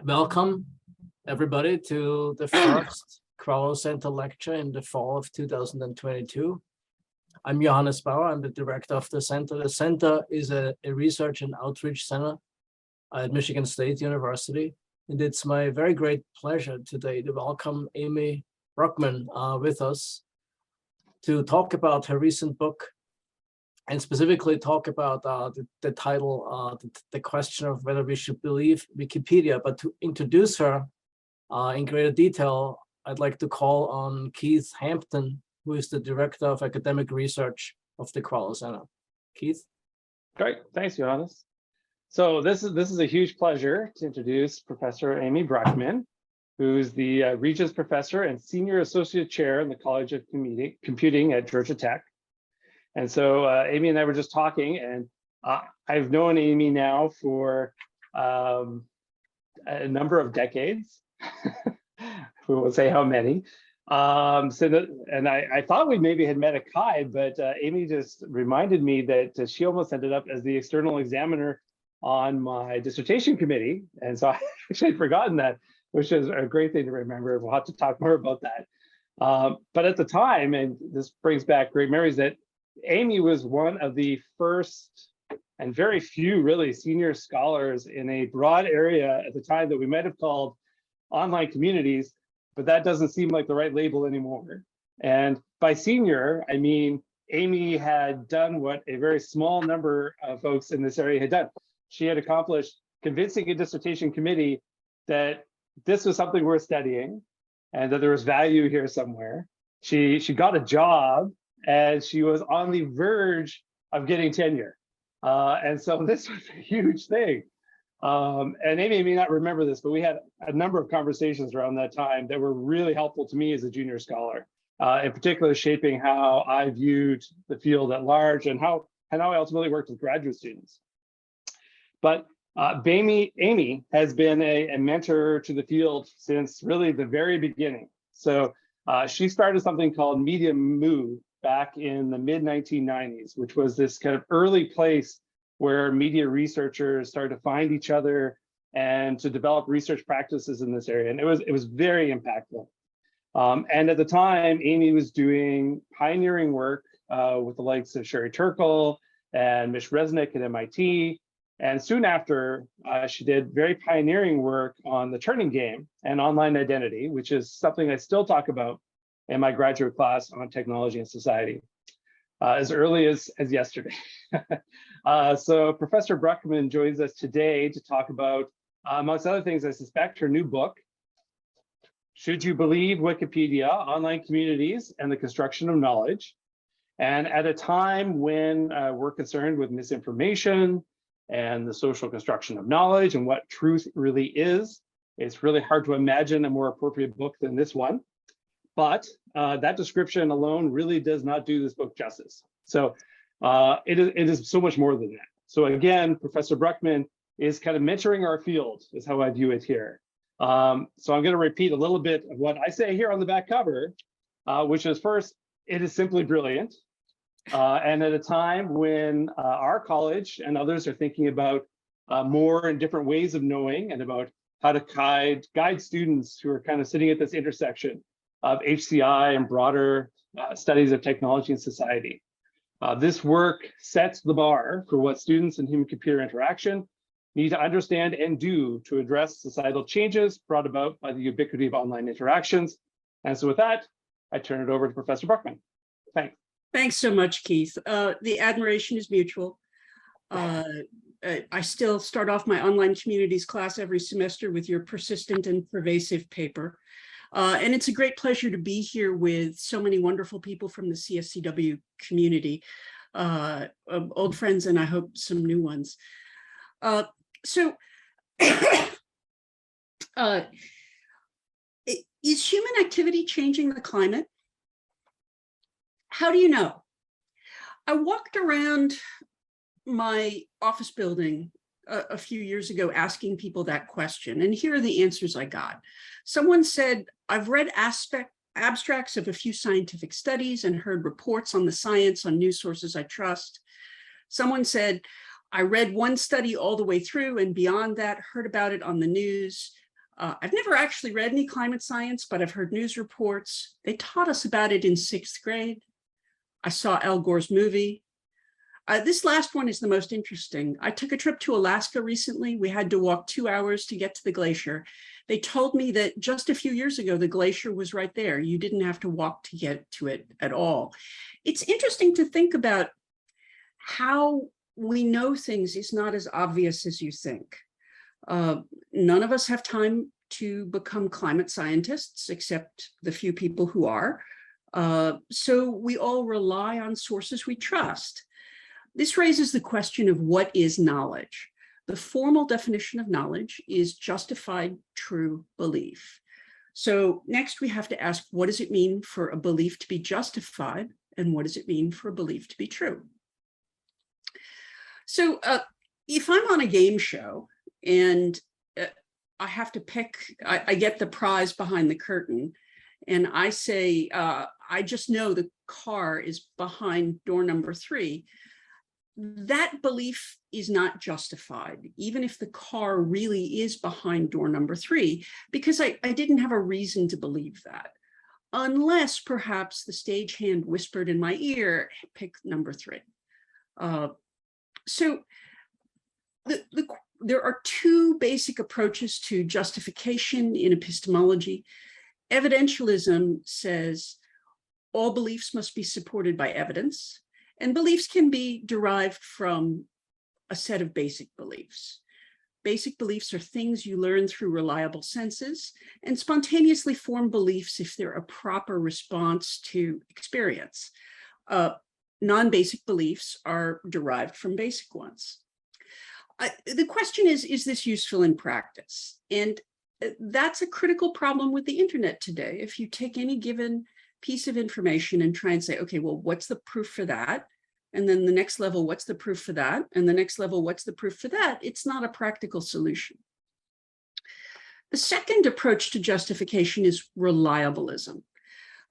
Welcome, everybody, to the first Quello Center lecture in the fall of 2022. I'm Johannes Bauer. I'm the director of the center. The center is a research and outreach center at Michigan State University. And it's my very great pleasure today to welcome Amy Bruckman with us to talk about her recent book, and specifically talk about the title, the question of whether we should believe Wikipedia. But to introduce her in greater detail, I'd like to call on Keith Hampton, who is the Director of Academic Research of the Quello Center. Keith? Great, thanks, Johannes. So this is a huge pleasure to introduce Professor Amy Bruckman, who's the Regents Professor and Senior Associate Chair in the College of Computing at Georgia Tech. And so Amy and I were just talking, and I've known Amy now for a number of decades. We won't say how many. I thought we maybe had met at Chi, but Amy just reminded me that she almost ended up as the external examiner on my dissertation committee. And so I actually had forgotten that, which is a great thing to remember. We'll have to talk more about that. But at the time, and this brings back great memories, that Amy was one of the first and very few really senior scholars in a broad area at the time that we might have called online communities, but that doesn't seem like the right label anymore. And by senior, I mean, Amy had done what a very small number of folks in this area had done. She had accomplished convincing a dissertation committee that this was something worth studying and that there was value here somewhere. She got a job, and she was on the verge of getting tenure. And so this was a huge thing. And Amy may not remember this, but we had a number of conversations around that time that were really helpful to me as a junior scholar, in particular shaping how I viewed the field at large and how I ultimately worked with graduate students. But Amy has been a mentor to the field since really the very beginning. So she started something called Media Move back in the mid-1990s, which was this kind of early place where media researchers started to find each other and to develop research practices in this area. And it was very impactful. And at the time, Amy was doing pioneering work with the likes of Sherry Turkle and Mish Resnick at MIT. And soon after, she did very pioneering work on the Turing game and online identity, which is something I still talk about in my graduate class on technology and society, as early as yesterday. So Professor Bruckman joins us today to talk about, amongst other things, I suspect, her new book, Should You Believe Wikipedia? Online Communities and the Construction of Knowledge. And at a time when we're concerned with misinformation and the social construction of knowledge and what truth really is, it's really hard to imagine a more appropriate book than this one. But that description alone really does not do this book justice. So it is so much more than that. So again, Professor Bruckman is kind of mentoring our field, is how I view it here. So I'm going to repeat a little bit of what I say here on the back cover, which is first, it is simply brilliant. And at a time when our college and others are thinking about more and different ways of knowing and about how to guide students who are kind of sitting at this intersection of HCI and broader studies of technology and society. This work sets the bar for what students in human-computer interaction need to understand and do to address societal changes brought about by the ubiquity of online interactions. And so with that, I turn it over to Professor Bruckman. Thanks. Thanks so much, Keith. The admiration is mutual. I still start off my online communities class every semester with your persistent and pervasive paper. And it's a great pleasure to be here with so many wonderful people from the CSCW community, old friends, and I hope some new ones. Is human activity changing the climate? How do you know? I walked around my office building a few years ago asking people that question, and here are the answers I got. Someone said, I've read abstracts of a few scientific studies and heard reports on the science on news sources I trust. Someone said, I read one study all the way through and beyond that, heard about it on the news, I've never actually read any climate science, but I've heard news reports. They taught us about it in 6th grade. I saw Al Gore's movie. This last one is the most interesting. I took a trip to Alaska recently. We had to walk 2 hours to get to the glacier. They told me that just a few years ago, the glacier was right there. You didn't have to walk to get to it at all. It's interesting to think about how we know things is not as obvious as you think. None of us have time to become climate scientists, except the few people who are. So we all rely on sources we trust. This raises the question of what is knowledge. The formal definition of knowledge is justified true belief. So next we have to ask, what does it mean for a belief to be justified? And what does it mean for a belief to be true? So if I'm on a game show and I have to pick, I get the prize behind the curtain, and I say, I just know the car is behind door number 3, that belief is not justified, even if the car really is behind door number 3, because I didn't have a reason to believe that, unless perhaps the stagehand whispered in my ear, pick number 3. So there are 2 basic approaches to justification in epistemology. Evidentialism says all beliefs must be supported by evidence, and beliefs can be derived from a set of basic beliefs. Basic beliefs are things you learn through reliable senses and spontaneously form beliefs if they're a proper response to experience. Non-basic beliefs are derived from basic ones. The question is this useful in practice? And that's a critical problem with the internet today. If you take any given piece of information and try and say, okay, well, what's the proof for that? And then the next level, what's the proof for that? And the next level, what's the proof for that? It's not a practical solution. The second approach to justification is reliabilism.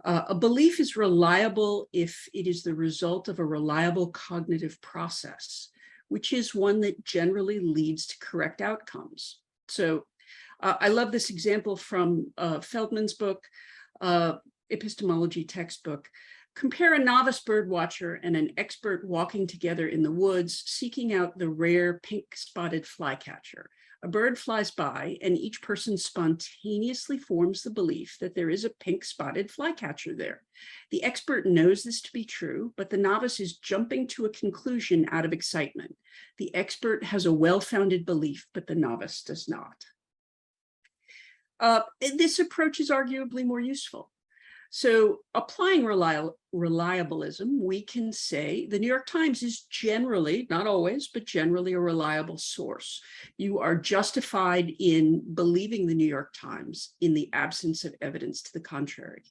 A belief is reliable if it is the result of a reliable cognitive process, which is one that generally leads to correct outcomes. So I love this example from Feldman's book, epistemology textbook. Compare a novice bird watcher and an expert walking together in the woods, seeking out the rare pink-spotted flycatcher. A bird flies by, and each person spontaneously forms the belief that there is a pink-spotted flycatcher there. The expert knows this to be true, but the novice is jumping to a conclusion out of excitement. The expert has a well-founded belief, but the novice does not. This approach is arguably more useful. So applying reliabilism, we can say the New York Times is generally, not always, but generally a reliable source. You are justified in believing the New York Times in the absence of evidence to the contrary.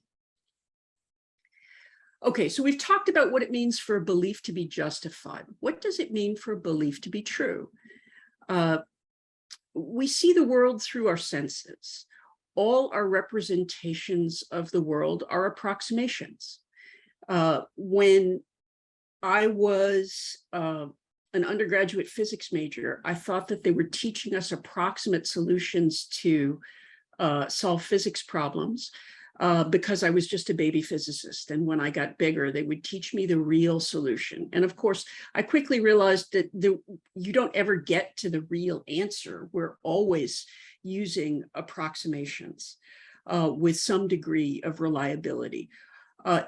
Okay, so we've talked about what it means for a belief to be justified. What does it mean for a belief to be true? We see the world through our senses. All our representations of the world are approximations. When I was an undergraduate physics major, I thought that they were teaching us approximate solutions to solve physics problems because I was just a baby physicist. And when I got bigger, they would teach me the real solution. And of course, I quickly realized that you don't ever get to the real answer. We're always using approximations with some degree of reliability. I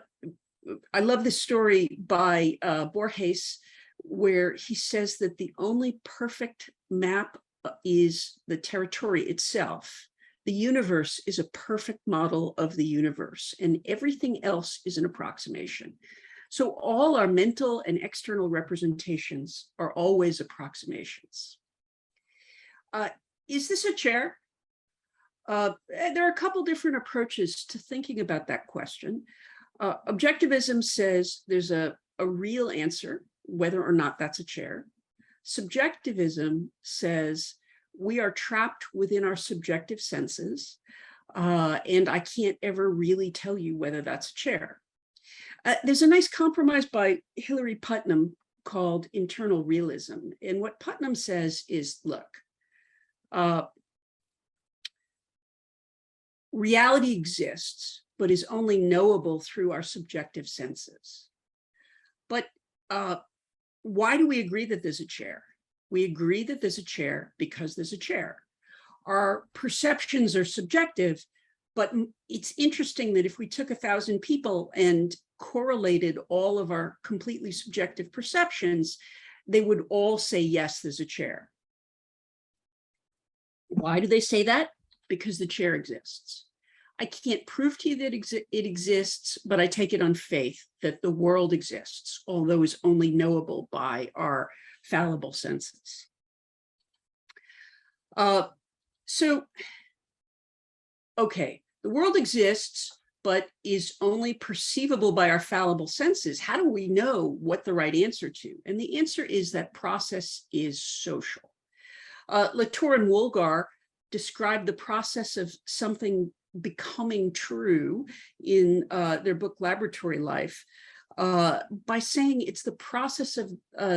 love this story by Borges, where he says that the only perfect map is the territory itself. The universe is a perfect model of the universe, and everything else is an approximation. So all our mental and external representations are always approximations. Is this a chair? There are a couple different approaches to thinking about that question. Objectivism says there's a real answer, whether or not that's a chair. Subjectivism says we are trapped within our subjective senses, and I can't ever really tell you whether that's a chair. There's a nice compromise by Hilary Putnam called internal realism. And what Putnam says is, look, reality exists, but is only knowable through our subjective senses. But why do we agree that there's a chair? We agree that there's a chair because there's a chair. Our perceptions are subjective, but it's interesting that if we took 1,000 people and correlated all of our completely subjective perceptions, they would all say, yes, there's a chair. Why do they say that? Because the chair exists. I can't prove to you that it exists, but I take it on faith that the world exists, although it's only knowable by our fallible senses. Okay, the world exists, but is only perceivable by our fallible senses. How do we know what the right answer to? And the answer is that process is social. Latour and Woolgar described the process of something becoming true in their book Laboratory Life by saying it's the process of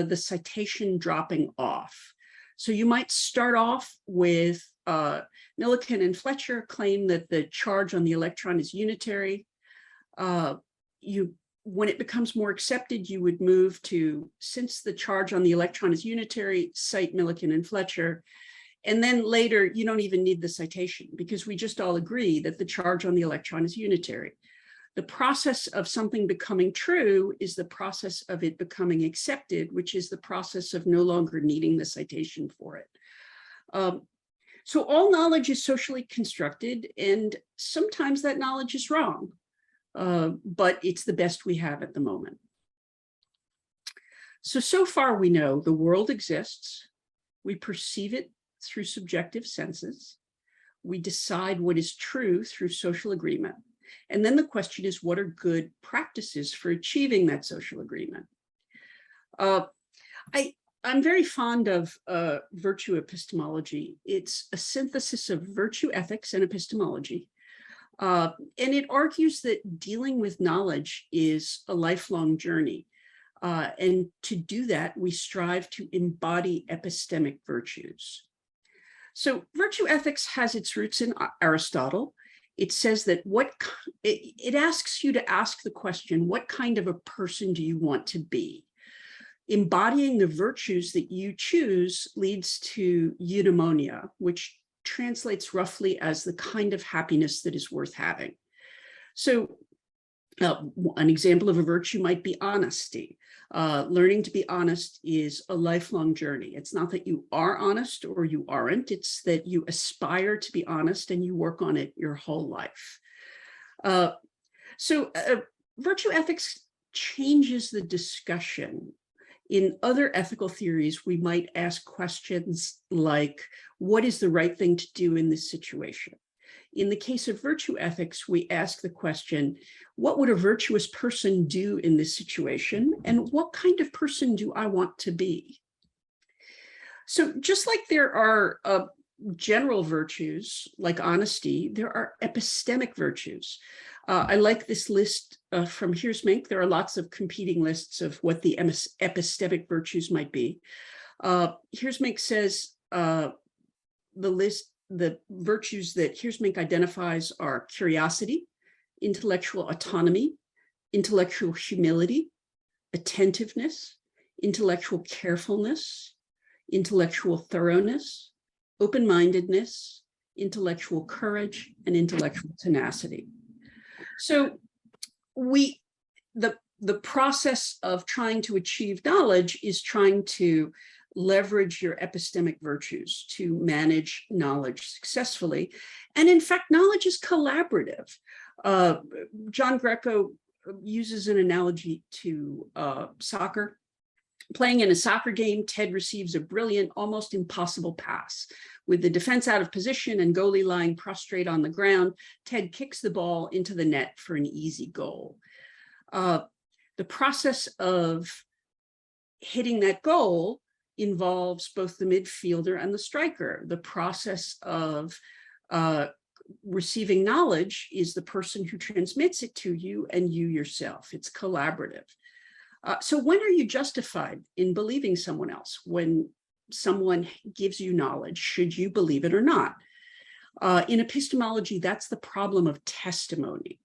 the citation dropping off. So you might start off with Millikan and Fletcher claim that the charge on the electron is unitary. When it becomes more accepted, you would move to, since the charge on the electron is unitary, cite Millikan and Fletcher. And then later, you don't even need the citation because we just all agree that the charge on the electron is unitary. The process of something becoming true is the process of it becoming accepted, which is the process of no longer needing the citation for it. So all knowledge is socially constructed, and sometimes that knowledge is wrong, but it's the best we have at the moment. So far we know the world exists, we perceive it through subjective senses, we decide what is true through social agreement. And then the question is, what are good practices for achieving that social agreement? I'm very fond of virtue epistemology. It's a synthesis of virtue ethics and epistemology. And it argues that dealing with knowledge is a lifelong journey. And to do that, we strive to embody epistemic virtues. So virtue ethics has its roots in Aristotle. It says that it asks you to ask the question, what kind of a person do you want to be? Embodying the virtues that you choose leads to eudaimonia, which translates roughly as the kind of happiness that is worth having. So an example of a virtue might be honesty. Learning to be honest is a lifelong journey. It's not that you are honest or you aren't, it's that you aspire to be honest and you work on it your whole life. Virtue ethics changes the discussion. In other ethical theories, we might ask questions like, what is the right thing to do in this situation? In the case of virtue ethics, we ask the question, what would a virtuous person do in this situation? And what kind of person do I want to be? So just like there are general virtues like honesty, there are epistemic virtues. I like this list from Heersmink. There are lots of competing lists of what the epistemic virtues might be. Heersmink says the virtues that Heersmink identifies are curiosity, intellectual autonomy, intellectual humility, attentiveness, intellectual carefulness, intellectual thoroughness, open-mindedness, intellectual courage, and intellectual tenacity. So the process of trying to achieve knowledge is trying to leverage your epistemic virtues to manage knowledge successfully. And in fact, knowledge is collaborative. John Greco uses an analogy to soccer. Playing in a soccer game, Ted receives a brilliant, almost impossible pass. With the defense out of position and goalie lying prostrate on the ground, Ted kicks the ball into the net for an easy goal. The process of hitting that goal involves both the midfielder and the striker. The process of receiving knowledge is the person who transmits it to you and you yourself. It's collaborative. So when are you justified in believing someone else? When someone gives you knowledge, should you believe it or not? In epistemology, that's the problem of testimony.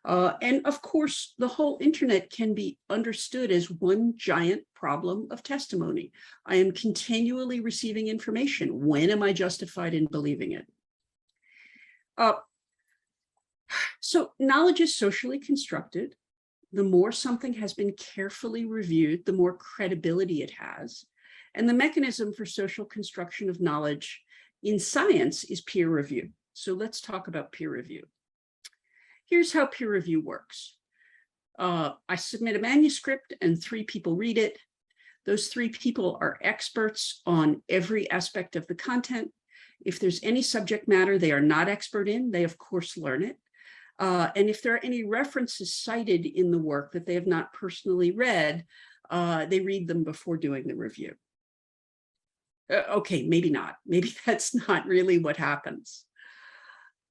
And of course, the whole internet can be understood as one giant problem of testimony. I am continually receiving information. When am I justified in believing it? So knowledge is socially constructed. The more something has been carefully reviewed, the more credibility it has. And the mechanism for social construction of knowledge in science is peer review. So let's talk about peer review. Here's how peer review works. I submit a manuscript and 3 people read it. Those 3 people are experts on every aspect of the content. If there's any subject matter they are not expert in, they of course learn it. And if there are any references cited in the work that they have not personally read, they read them before doing the review. Okay, maybe not. Maybe that's not really what happens.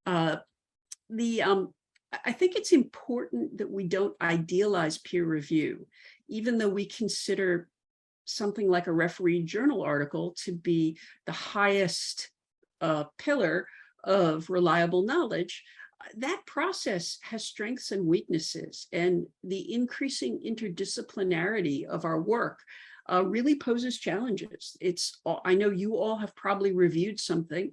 I think it's important that we don't idealize peer review, even though we consider something like a refereed journal article to be the highest pillar of reliable knowledge. That process has strengths and weaknesses, and the increasing interdisciplinarity of our work really poses challenges. I know you all have probably reviewed something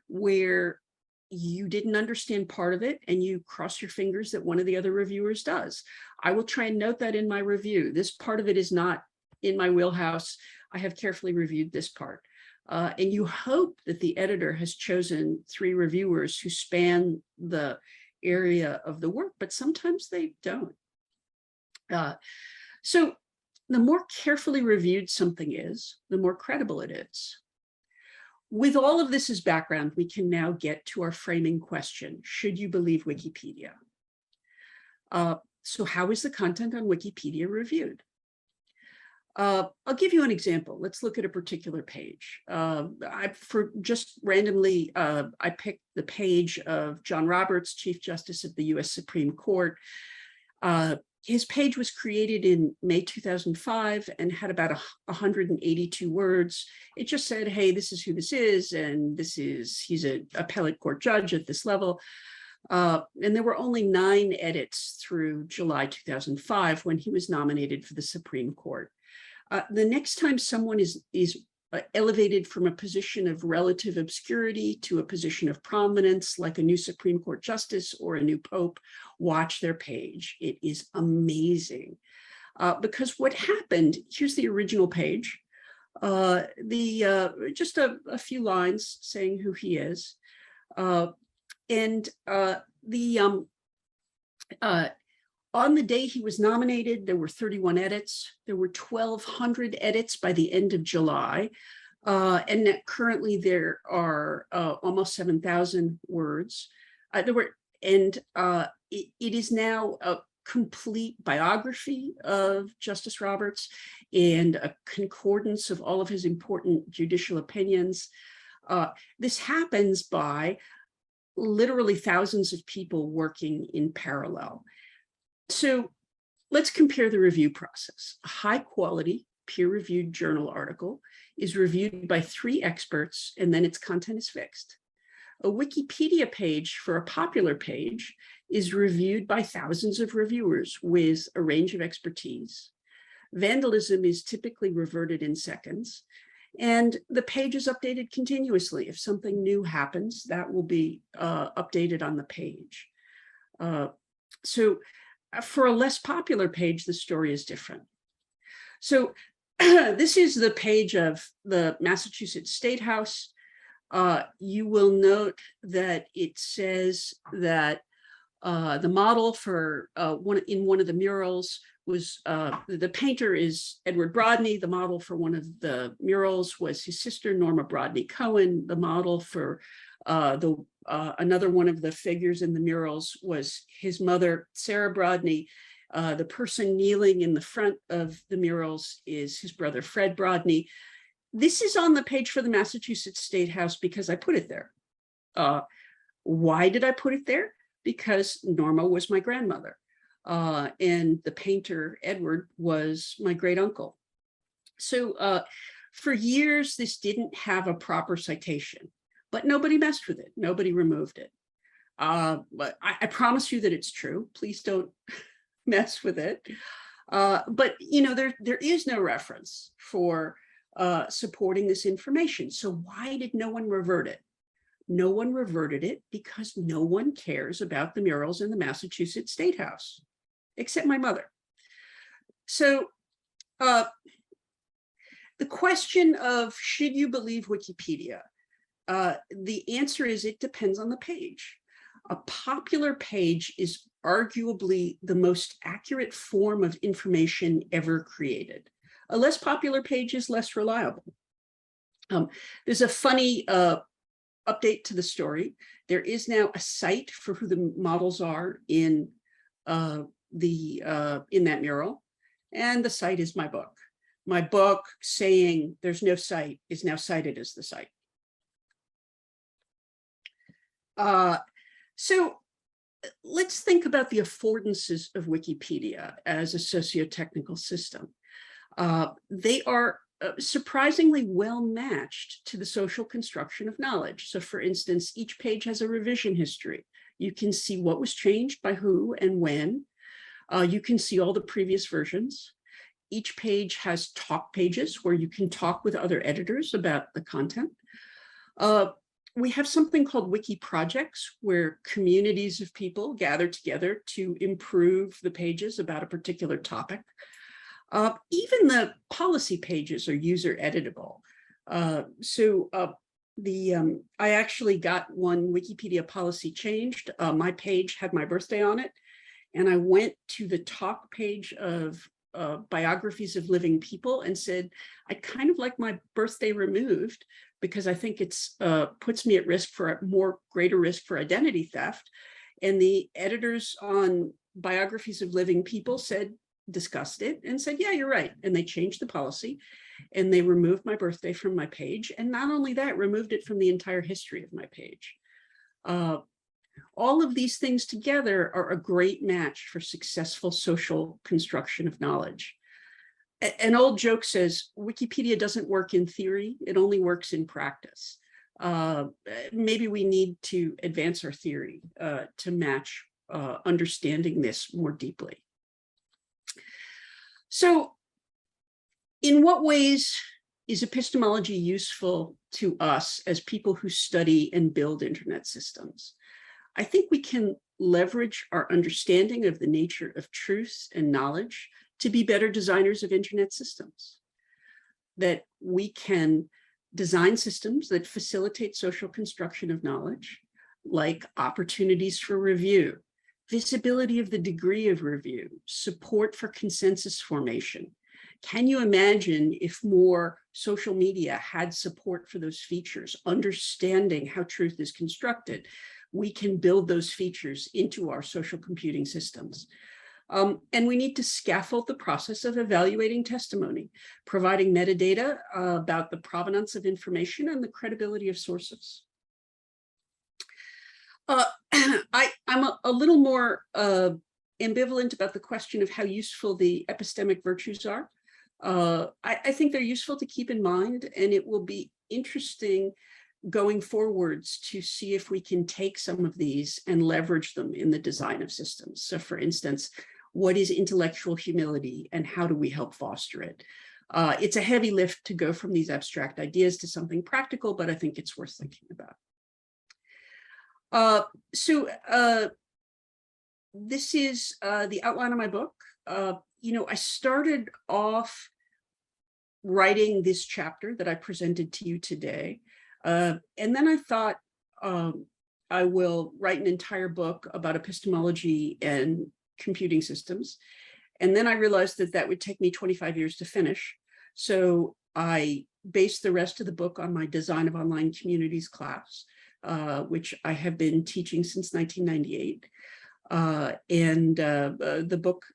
where you didn't understand part of it and you cross your fingers that one of the other reviewers does. I will try and note that in my review. This part of it is not in my wheelhouse. I have carefully reviewed this part. And you hope that the editor has chosen 3 reviewers who span the area of the work, but sometimes they don't. So the more carefully reviewed something is, the more credible it is. With all of this as background, we can now get to our framing question: should you believe Wikipedia? So how is the content on Wikipedia reviewed? I'll give you an example. Let's look at a particular page. Just randomly, I picked the page of John Roberts, Chief Justice of the US Supreme Court. His page was created in May 2005 and had about 182 words. It just said, hey, this is who this is, and he's an appellate court judge at this level. And there were only 9 edits through July 2005 when he was nominated for the Supreme Court. The next time someone is elevated from a position of relative obscurity to a position of prominence, like a new Supreme Court justice or a new pope, watch their page. It is amazing. Because what happened, here's the original page, just a few lines saying who he is. On the day he was nominated, there were 31 edits. There were 1,200 edits by the end of July. And currently there are almost 7,000 words. It is now a complete biography of Justice Roberts and a concordance of all of his important judicial opinions. This happens by literally thousands of people working in parallel. So let's compare the review process. A high quality peer-reviewed journal article is reviewed by 3 experts, and then its content is fixed. A Wikipedia page for a popular page is reviewed by thousands of reviewers with a range of expertise. Vandalism is typically reverted in seconds, and the page is updated continuously. If something new happens, that will be updated on the page. So for a less popular page, the story is different. So this is the page of the Massachusetts State House. You will note that it says that the model for one of the murals was, the painter is Edward Brodney. The model for one of the murals was his sister, Norma Brodney Cohen. The model for another one of the figures in the murals was his mother, Sarah Brodney. The person kneeling in the front of the murals is his brother, Fred Brodney. This is on the page for the Massachusetts State House because I put it there. Why did I put it there? Because Norma was my grandmother, and the painter, Edward, was my great uncle. So for years, this didn't have a proper citation. but nobody messed with it. Nobody removed it. But I promise you that it's true. Please don't mess with it. But you know, there is no reference for supporting this information. So why did no one revert it? No one reverted it because no one cares about the murals in the Massachusetts State House, except my mother. So the question of should you believe Wikipedia? The answer is it depends on the page. A popular page is arguably the most accurate form of information ever created. A less popular page is less reliable. There's a funny update to the story. There is now a site for who the models are in that mural, and the site is my book. My book saying there's no site is now cited as the site. So let's think about the affordances of Wikipedia as a socio-technical system. They are surprisingly well matched to the social construction of knowledge. So for instance, each page has a revision history. You can see what was changed by who and when. You can see all the previous versions. Each page has talk pages where you can talk with other editors about the content. We have something called wiki projects where communities of people gather together to improve the pages about a particular topic. Even the policy pages are user editable. I actually got one Wikipedia policy changed. My page had my birthday on it, and I went to the talk page of biographies of living people and said, I'd kind of like my birthday removed because I think it's puts me at risk for greater risk for identity theft. And the editors on biographies of living people discussed it and said, yeah, you're right. And they changed the policy and they removed my birthday from my page. And not only that, removed it from the entire history of my page. All of these things together are a great match for successful social construction of knowledge. An old joke says, Wikipedia doesn't work in theory, it only works in practice. Maybe we need to advance our theory to match understanding this more deeply. So in what ways is epistemology useful to us as people who study and build internet systems? I think we can leverage our understanding of the nature of truth and knowledge to be better designers of internet systems. That we can design systems that facilitate social construction of knowledge, like opportunities for review, visibility of the degree of review, support for consensus formation. Can you imagine if more social media had support for those features, understanding how truth is constructed? We can build those features into our social computing systems. And we need to scaffold the process of evaluating testimony, providing metadata about the provenance of information and the credibility of sources. I'm a little more ambivalent about the question of how useful the epistemic virtues are. I think they're useful to keep in mind, and it will be interesting going forwards to see if we can take some of these and leverage them in the design of systems. So for instance, what is intellectual humility and how do we help foster it? It's a heavy lift to go from these abstract ideas to something practical, but I think it's worth thinking about. This is the outline of my book. I started off writing this chapter that I presented to you today. And then I thought I will write an entire book about epistemology and computing systems. And then I realized that that would take me 25 years to finish. So I based the rest of the book on my Design of Online Communities class, which I have been teaching since 1998. The book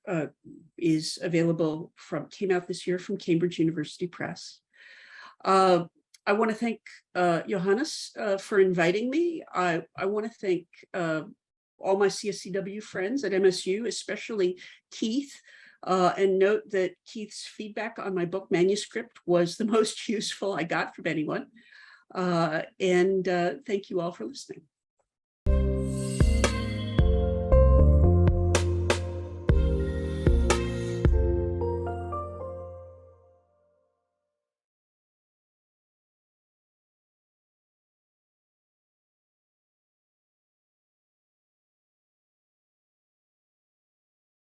is available came out this year from Cambridge University Press. I want to thank Johannes for inviting me. I want to thank all my CSCW friends at MSU, especially Keith, and note that Keith's feedback on my book manuscript was the most useful I got from anyone. And thank you all for listening.